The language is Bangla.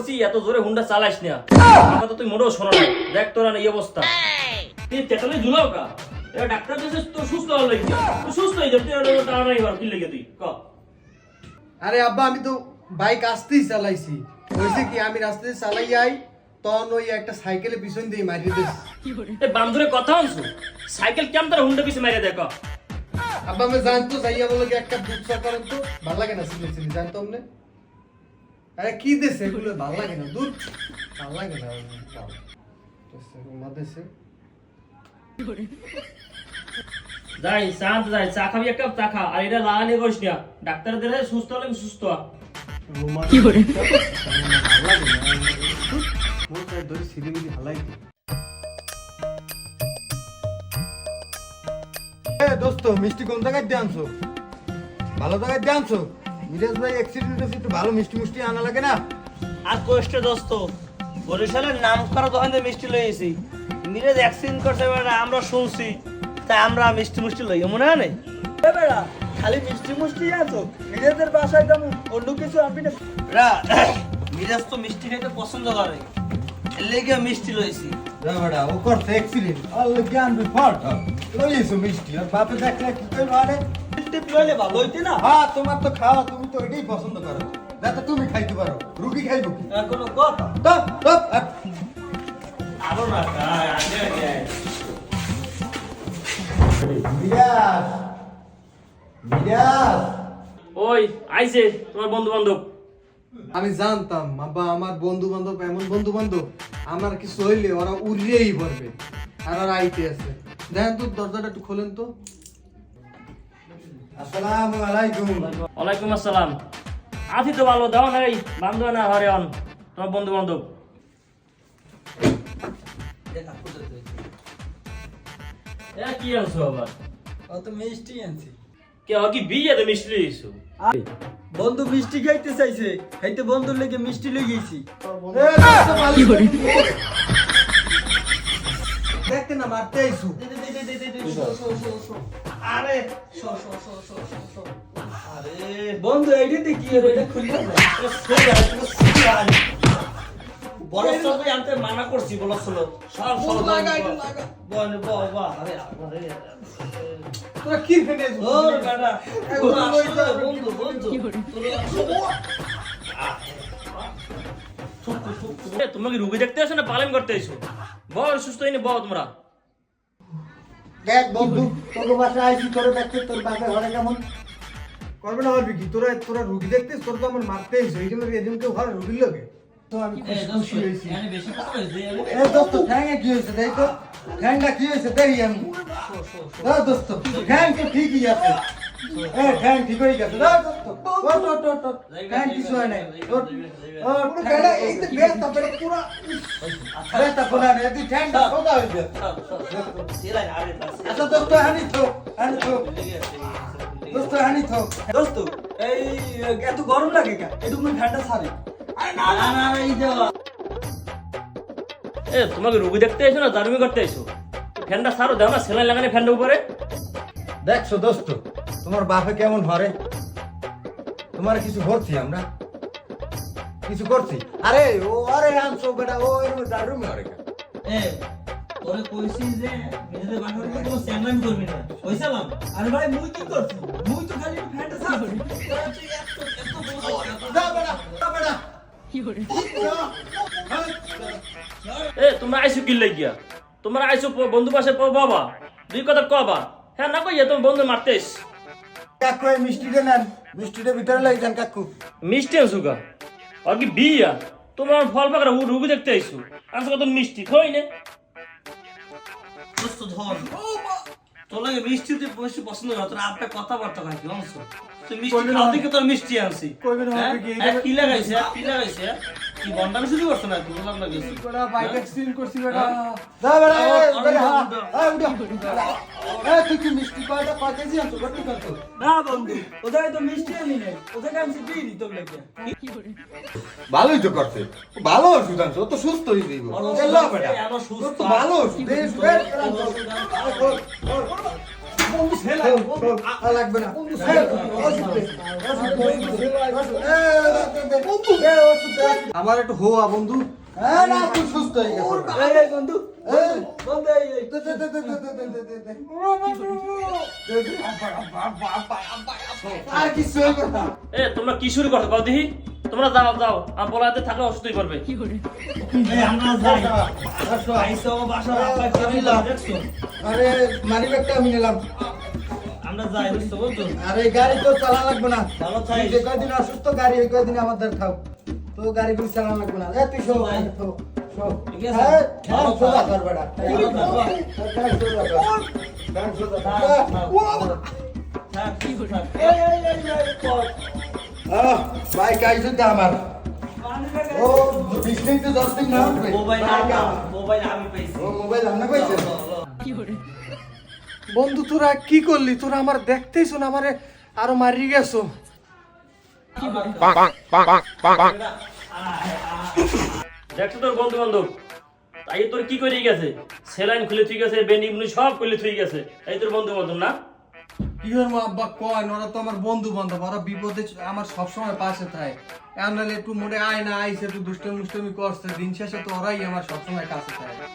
বলছি এত জোরে হুন্ডা চালাইস না, আমার তো তুই মোটেও শোনো না। দেখ তোরা এই অবস্থা, তুই চেতালে ঝুলাও কা? এবার ডাক্তার দিয়েছে তোর সুস্থ হওয়ার লাগে, তুই সুস্থ হয়ে যাবি, তুই টানাই হওয়ার কি লেগে তুই ক? আরে আব্বা আমি তো বাইক আসতেই চালাইছি, হয়েছে কি আমি রাস্তায় চালাই আই তখন ওই একটা সাইকেলে পিছন দিয়ে মারিয়ে দিয়েছি। এই বান্ধরে কথা আনছো, সাইকেল কেমন তার হুন্ডা পিছে মারিয়ে দেখ। আব্বা আমি জানতো যাইয়া বলে কি একটা দুধ চা করেন তো ভালো লাগে না, চিনি চিনি জানতো আপনি। আরে কি দেশে এগুলো ভালো লাগে না, দুধ ভালো লাগে না মাদেশে। যাই শান্ত যাই, চা খাবি এক কাপ চা খা, আর এটা লাগানি করিস না, ডাক্তার দিলে সুস্থ হলে সুস্থ হ। কি করে ভালো লাগে না মোর কাছে ধরে সিরিমিরি ভালো লাগে। এ দোস্ত মিষ্টি কোন জায়গায় দিয়ে আনছো? ভালো জায়গায় দিয়ে আনছো? মিরাজ ভাই অ্যাক্সিডেন্ট হয়েছে, একটু ভালো মিষ্টি মিষ্টি আনা লাগে না? আর কষ্ট দোস্ত, বরিশালের নাম করা দোকান থেকে মিষ্টি লই এসি, মিরাজ অ্যাক্সিডেন্ট করছে বেড়া, আমরা শুনছি তাই আমরা মিষ্টি মিষ্টি লই, মনে হয় নাই বেড়া? খালি মিষ্টি মিষ্টি আছো, মিরাজের বাসায় তেমন অন্য কিছু আনবি না বেড়া। মিরাজ তো মিষ্টি খেতে পছন্দ করে, এর লেগে মিষ্টি লইছি। বেটা ও করছে অ্যাক্সিডেন্ট, আর জ্ঞান বি ফল্ট লইছো মিষ্টি, আর বাপে দেখলে কি কই মানে মিষ্টি লইলে ভালো হইতে না? হ্যাঁ তোমার তো খাওয়া, তুমি তো এটাই পছন্দ করো, যাতে তুমি খাইতে পারো, রুগী খাইবো কি? কোনো কথা টপ টপ আরো না খায়, আগে আগে মিরাজ মিরাজ ওই আইছে তোমার বন্ধু বান্ধব। আমি জানতাম আব্বা আমার বন্ধু বান্ধব এমন বন্ধু বান্ধব, আমার কিছু হইলে ওরা উড়িয়েই পড়বে, আর ওরা আইতে আছে। দেখেন তো দরজাটা একটু খোলেন তো। আসসালামু আলাইকুম। ওয়ালাইকুম আসসালাম। আছি তো ভালো, দাও না এই বান্ধব না হরে অন তোমার বন্ধু বান্ধব। এ কি আনছো আবার? ও তো মিষ্টি আনছি। কে কি বিয়েতে মিষ্টি লইছো? বন্ধু মিষ্টি খাইতে চাইছে, খাইতে বন্ধুর লেগে মিষ্টি লই গেছি। দেখতে না মারতে আইছু। আরে আরে বন্ধু এইটাতে কি হবে, এটা খুললাম না। বড় সবাই আনতে মানা করছি, বলো চলো সব সব লাগা এটা লাগা বনে বাবা। আরে আরে তোরা কি ফেলে আইছু? ওর গাডা বন্ধু বন্ধু তোমরা কি রুগী দেখতে আসো না পালন করতে আইছো? বল সুস্থ হইনি বল তোমরা। দেখ বন্ধু তোর বাসায় আইছি, তোর দেখতে তোর বাসায় ঘরে কেমন করবে না হবে কি? তোরা তোরা রুগী দেখতেছ, তোর তো আমার মারতে আইছো, এই জন্য এদিনকে ঘরে রুগীর লোকে তো আমি খুশি হয়েছি। বেশি কথা হইছে এ দোস্ত ঠ্যাঙে কি হয়েছে দেখ তো, ঠ্যাংটা কি হয়েছে দেখি আমি। দাও দোস্ত ঠ্যাং তো ঠিকই আছে, এ ঠ্যাং ঠিক হয়ে গেছে। দাও দোস্ত ঠ্যাং কিছু হয় নাই তোর। ও বেটা এই তো বেস্তা বেটা পুরো বেস্তা কোনা রে, তুই ঠ্যাংটা সোজা হয়ে গেছে। আচ্ছা দোস্ত হানি তো দোস্ত হানি তো। দোস্ত এই এত গরম লাগে কা, একটু ঠান্ডা ছাড়ে। আরে না না না এই দেওয়া এ তোমাকে রুগী দেখতে আইছো না দারুমি করতে আইছো? ফ্যানটা সারো, দাও না সেলাই লাগানি ফ্যানটার উপরে। দেখছো দোস্ত তোমার বাপে কেমন হরে, তোমার কিছু করছি আমরা, কিছু করছি? আরে ও আরে আনছো বেটা, ও এর দারুমি হরে কা। এ তোরে কইছি যে নিজেদের বাসায় কোনো স্যাংলামি করবি না, কইছিলাম। আরে ভাই মুই কি করছি, মুই তো খালি ফ্যানটা সাফ করি। দাও বেটা দাও বেটা এ তোমরা আইছো কি লাগিয়া? তোমরা আইছো বন্ধু পাশে বাবা দুই কথা কবা, হ্যাঁ না কইয়া তুমি বন্ধু মারতে আইস। কাকু এই মিষ্টিটা নেন, মিষ্টিটা ভিতরে লাগি দেন কাকু। মিষ্টি আনছো গা? আর কি বিয়া? তোমরা ফল পাকড়া রুগী দেখতে আইছো, আনছো কত মিষ্টি থই না? দোস্ত ধর তোর লাগে মিষ্টি তুই বেশি পছন্দ না, তোর আপটা কথাবার্তা হয় কি অংশ তুই মিষ্টি খাও দেখে তোর মিষ্টি আনছি। কইবেন হবে কি? কি লাগাইছে কি লাগাইছে কি বন্ডামি শুরু করছ না, কি বললাম না গেছি বেটা বাইক অ্যাক্সিডেন্ট করছি বেটা। দাও বেটা বেটা হ্যাঁ উঠো। এ তুই কি মিষ্টি কয়টা কয় কেজি আনছো কত কত? না বন্ধু ওদের তো মিষ্টি আনি নাই, ওদের আমি বিড়ি তোর লাগে। ভালোই তো করছে, ভালো ওষুধ আনছো, ও তো সুস্থ হয়ে যাইব। এলো বেটা এলো সুস্থ তো ভালো ওষুধ দেশ বেশ বন্ধু সেলাই লাগবে না বন্ধু, এই, ওষুধ দে, ওষুধ দে, ওষুধ দে, বন্ধু ওষুধ দে। আমার একটু হোয়া বন্ধু। না তুই সুস্থ হয়ে গেছে এই বন্ধু এই, বন্ধু এই দে, দে, দে, দে, দে, দে, দে, দে, দে। দে, দে। আর কিছু হইবে না এ তোমরা কি শুরু করছো কও দেখি তোমরা যাও যাও আর বলাতে থাকলে অসুস্থই করবে এই আমরা যাই আসো। আইসো বাসা আব্বা করিলা দেখছো আরে মানি ব্যাগটা আমি নিলাম আমরা যাই বুঝছো বন্ধু আরে গাড়ি তো চালা লাগবে না ভালো চাই। তুই যে কয়দিন অসুস্থ গাড়ি ওই কয়দিন আমাদের খাও তো গাড়ি গুলো চালা লাগবে না তুই শো শো, শো। ঠিক আছে। হ্যাঁ, ভালো সোজা থাক। কর বেটা। ভালো থাক, বাবা। হ্যাঁ, সোজা কর। হ্যাঁ, সোজা কর। বাইক আইসে তো আমার ও 20 দিন তো 10 দিন না উঠবে মোবাইল বাইক মোবাইল আমি পাইছি ও মোবাইল আনতে পাইছে বন্ধু তোরা কি করলি? তোরা আমার দেখতেইছ না, আমারে আরো মারি গেছো। দেখছো তোর বন্ধু বান্ধব তাই তোর কি করে গেছে সেলাইন খুলে ঠিক আছে বেনি বুনি সব খুলে ঠিক আছে এই তোর বন্ধু বান্ধব না কি হলো আব্বা কয়, ওরা তো আমার বন্ধু বান্ধব, ওরা বিপদে আমার সবসময় পাশে থাকে। এমন একটু মোটে আয় না আইসে একটু দুষ্টমি মুষ্টমি করছে, দিন শেষে তো ওরাই আমার সবসময় কাছে থাকে।